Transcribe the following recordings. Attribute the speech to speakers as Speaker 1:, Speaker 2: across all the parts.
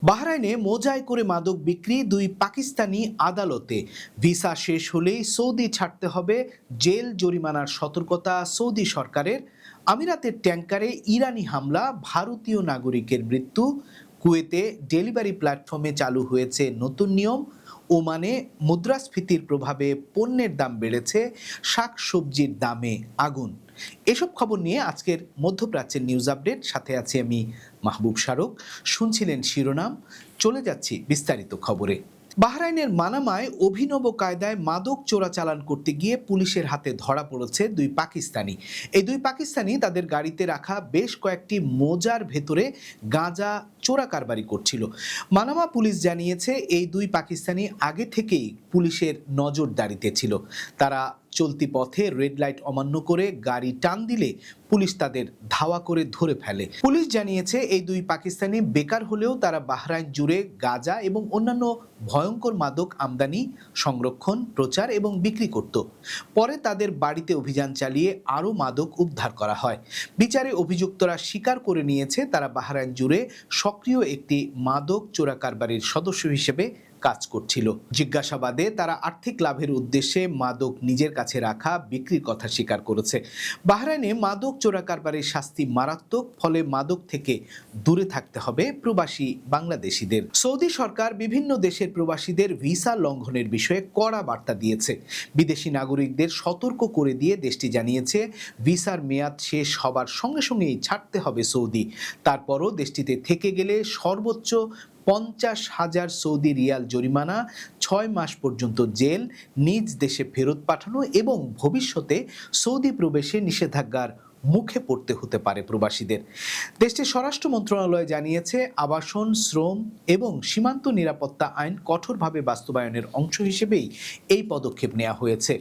Speaker 1: বাহরাইনে মোজায় করে মাদক বিক্রি দুই পাকিস্তানি আদালতে। ভিসা শেষ হলেই সৌদি ছাড়তে হবে, জেল জরিমানার সতর্কতা সৌদি সরকারের। আমিরাতের ট্যাঙ্কারে ইরানি হামলা, ভারতীয় নাগরিকের মৃত্যু। কুয়েতে ডেলিভারি প্ল্যাটফর্মে চালু হয়েছে নতুন নিয়ম। ওমানে মুদ্রাস্ফীতির প্রভাবে পণ্যের দাম বেড়েছে, শাকসবজির দামে আগুন। এসব খবর নিয়ে আজকের মধ্যপ্রাচ্যের নিউজ আপডেট, সাথে আছি আমি মাহবুব শারক। শুনছিলেন শিরোনাম, চলে যাচ্ছি বিস্তারিত খবরে। বাহরাইনের মানামায় অভিনব কায়দায় মাদক চোরাচালান করতে গিয়ে পুলিশের হাতে ধরা পড়েছে দুই পাকিস্তানি। এই দুই পাকিস্তানি তাদের গাড়িতে রাখা বেশ কয়েকটি মোজার ভেতরে গাঁজা চোরা কারবারি করছিল। মানামা পুলিশ জানিয়েছে এই দুই পাকিস্তানি আগে থেকেই পুলিশের নজরদারিতে ছিল। তারা চলতি পথে রেড লাইট অমান্য করে গাড়ি টান দিলে পুলিশ তাদের ধাওয়া করে ধরে ফেলে। পুলিশ জানিয়েছে এই দুই পাকিস্তানি বেকার হলেও তারা বাহরাইন জুড়ে গাঁজা এবং অন্যান্য ভয়ঙ্কর মাদক আমদানি, সংরক্ষণ, প্রচার এবং বিক্রি করত। পরে তাদের বাড়িতে অভিযান চালিয়ে আরও মাদক উদ্ধার করা হয়। বিচারে অভিযুক্তরা স্বীকার করে নিয়েছে তারা বাহরাইন জুড়ে সক্রিয় একটি মাদক চোরা কারবারির সদস্য হিসেবে কাজ করছিল। জিজ্ঞাসাবাদে তারা আর্থিক লাভের উদ্দেশ্যে মাদক নিজের কাছে রাখা, বিক্রির কথা স্বীকার করেছে। বাহরাইনে মাদক চোরা কারবারির শাস্তি মারাত্মক, ফলে মাদক থেকে দূরে থাকতে হবে প্রবাসী বাংলাদেশিদের। সৌদি সরকার বিভিন্ন দেশের প্রবাসীদের ভিসা লঙ্ঘনের বিষয়ে কড়া বার্তা দিয়েছে। বিদেশি নাগরিকদের সতর্ক করে দিয়ে দেশটি জানিয়েছে ভিসার মেয়াদ শেষ হবার সঙ্গে সঙ্গেই ছাড়তে হবে সৌদি। তারপরও দেশটিতে থেকে গেলে সর্বোচ্চ 50,000 সৌদি রিয়াল জরিমানা, 6 মাস পর্যন্ত জেল, নিজ দেশে ফেরত পাঠানো এবং ভবিষ্যতে সৌদি প্রবেশে নিষেধাজ্ঞার মুখে পড়তে হতে পারে প্রবাসীদের। দেশটির স্বরাষ্ট্র মন্ত্রণালয় জানিয়েছে আবাসন, শ্রম এবং সীমান্ত নিরাপত্তা আইন কঠোরভাবে বাস্তবায়নের অংশ হিসেবেই এই পদক্ষেপ নেওয়া হয়েছে।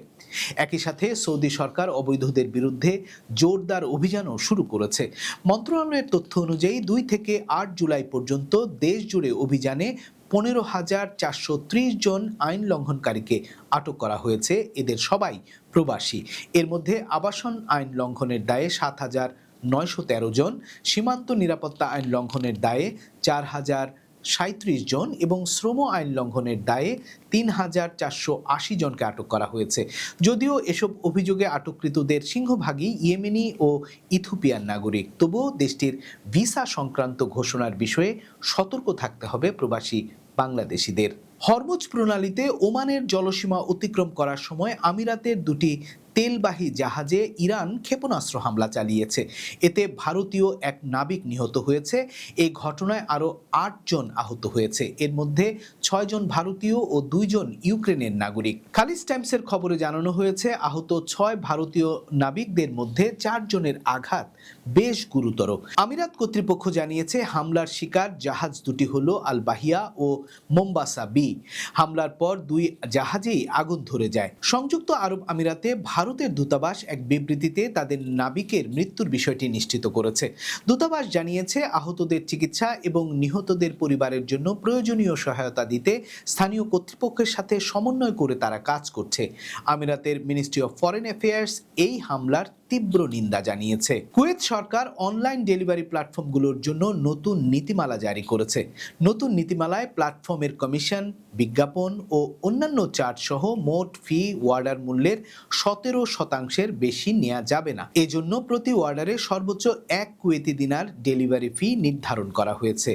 Speaker 1: একই সাথে সৌদি সরকার অবৈধদের বিরুদ্ধে জোরদার অভিযানও শুরু করেছে। মন্ত্রণালয়ের তথ্য অনুযায়ী 2 থেকে 8 জুলাই পর্যন্ত দেশ জুড়ে অভিযানে 15,430 জন আইন লঙ্ঘনকারীকে আটক করা হয়েছে। এদের সবাই প্রবাসী। এর মধ্যে আবাসন আইন লঙ্ঘনের দায়ে 7,913 জন, সীমান্ত নিরাপত্তা আইন লঙ্ঘনের দায়ে 4,037 জন এবং শ্রম আইন লঙ্ঘনের দায়ে 3,480 জনকে আটক করা হয়েছে। যদিও এসব অভিযোগে আটককৃতদের সিংহভাগই ইয়েমেনি ও ইথিওপিয়ার নাগরিক, তবুও দেশটির ভিসা সংক্রান্ত ঘোষণার বিষয়ে সতর্ক থাকতে হবে প্রবাসী বাংলাদেশিদের। হরমুজ প্রণালীতে ওমানের জলসীমা অতিক্রম করার সময় আমিরাতের দুটি তেলবাহী জাহাজে ইরান ক্ষেপণাস্ত্র হামলা চালিয়েছে। এতে ভারতীয় এক নাবিক নিহত হয়েছে। এই ঘটনায় আরও 8 জন আহত হয়েছে। এর মধ্যে 6 জন ভারতীয় ও 2 জন ইউক্রেনের নাগরিক। খালিজ টাইমসের খবরে জানানো হয়েছে আহত 6 ভারতীয় নাবিকদের মধ্যে 4 জনের আঘাত বেশ গুরুতর। আমিরাত কর্তৃপক্ষ জানিয়েছে হামলার শিকার জাহাজ দুটি হলো আল বাহিয়া ও মোম্বাসা বি। হামলার পর 2 জাহাজেই আগুন ধরে যায়। সংযুক্ত আরব আমিরাতে ভারতের দূতাবাস এক বিবৃতিতে তাদের নাবিকের মৃত্যুর বিষয়টি নিশ্চিত করেছে। দূতাবাস জানিয়েছে আহতদের চিকিৎসা এবং নিহতদের পরিবারের জন্য প্রয়োজনীয় সহায়তা দিতে স্থানীয় কর্তৃপক্ষের সাথে সমন্বয় করে তারা কাজ করছে। আমিরাতের মিনিস্ট্রি অফ ফরেন অ্যাফেয়ার্স এই হামলার তীব্র নিন্দা জানিয়েছে। কুয়েত সরকার অনলাইন ডেলিভারি প্ল্যাটফর্মগুলোর জন্য নতুন নীতিমালা জারি করেছে। নতুন নীতিমালায় প্ল্যাটফর্মের কমিশন, বিজ্ঞাপন ও অন্যান্য চার্জ সহ মোট ফি অর্ডার মূল্যের 17% বেশি নেওয়া যাবে না। এজন্য প্রতি অর্ডারে সর্বোচ্চ 1 কুয়েতি দিনার ডেলিভারি ফি নির্ধারণ করা হয়েছে।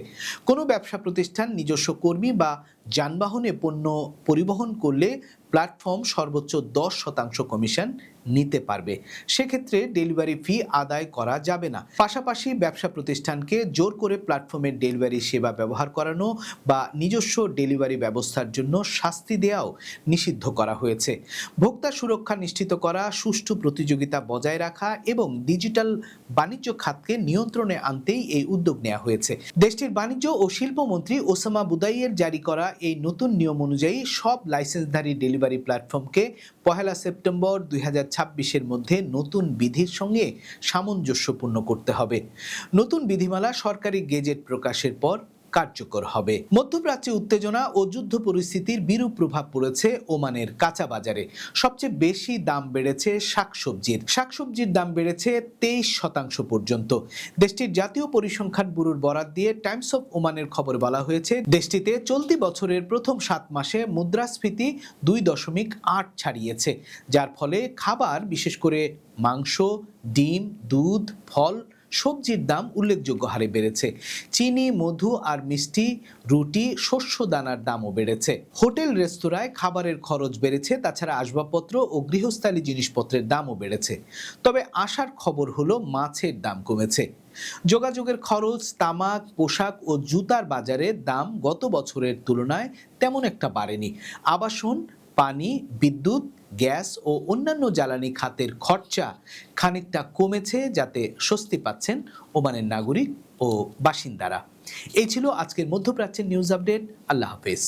Speaker 1: কোনো ব্যবসা প্রতিষ্ঠান নিজস্ব কর্মী বা যানবাহনে পণ্য পরিবহন করলে প্ল্যাটফর্ম সর্বোচ্চ 10% কমিশন নিতে পারবে। সেক্ষেত্রে ডেলিভারি ফি আদায় করা যাবে না। পাশাপাশি ব্যবসা প্রতিষ্ঠানকে জোর করে প্ল্যাটফর্মের ডেলিভারি সেবা ব্যবহার করানো বা নিজস্ব ডেলিভারি ব্যবস্থার জন্য শাস্তি দেওয়াও নিষিদ্ধ করা হয়েছে। ভোক্তা সুরক্ষা নিশ্চিত করা, সুষ্ঠু প্রতিযোগিতা বজায় রাখা এবং ডিজিটাল বাণিজ্য খাতকে নিয়ন্ত্রণে আনতেই এই উদ্যোগ নেওয়া হয়েছে। দেশটির বাণিজ্য ও শিল্পমন্ত্রী ওসামা বুদাইয়ের জারি করা এই নতুন নিয়ম অনুযায়ী সব লাইসেন্সধারী ডেলিভারি প্ল্যাটফর্মকে 1 সেপ্টেম্বর 2026-এর মধ্যে নতুন বিধির সঙ্গে সামঞ্জস্যপূর্ণ করতে হবে। নতুন বিধিমালা সরকারি গেজেট প্রকাশের পর কার্যকর হবে। মধ্যপ্রাচ্যে উত্তেজনা ও যুদ্ধ পরিস্থিতির বিরূপ প্রভাব পড়েছে ওমানের কাঁচা বাজারে। সবচেয়ে বেশি দাম বেড়েছে শাকসবজির দাম বেড়েছে 23% পর্যন্ত। দেশটির জাতীয় পরিসংখ্যান ব্যুরোর বরাত দিয়ে টাইমস অফ ওমানের খবর বলা হয়েছে, দেশটিতে চলতি বছরের প্রথম 7 মাসে মুদ্রাস্ফীতি 2.8 ছাড়িয়েছে, যার ফলে খাবার, বিশেষ করে মাংস, ডিম, দুধ, ফল, সবজির দাম উল্লেখযোগ্য হারে বেড়েছে। চিনি, মধু আর মিষ্টি, রুটি, শস্য দানার দামও বেড়েছে। হোটেল রেস্তোরাঁয় খাবারের খরচ বেড়েছে, তাছাড়া আসবাবপত্র ও গৃহস্থালী জিনিসপত্রের দামও বেড়েছে। তবে আশার খবর হলো মাছের দাম কমেছে। যোগাযোগের খরচ, তামাক, পোশাক ও জুতার বাজারে দাম গত বছরের তুলনায় তেমন একটা বাড়েনি। আবাসন, পানি, বিদ্যুৎ, গ্যাস ও অন্যান্য জ্বালানি খাতের খরচা খানিকটা কমেছে, যাতে স্বস্তি পাচ্ছেন ওমানের নাগরিক ও বাসিন্দারা। এই ছিল আজকের মধ্যপ্রাচ্যের নিউজ আপডেট। আল্লাহ হাফেজ।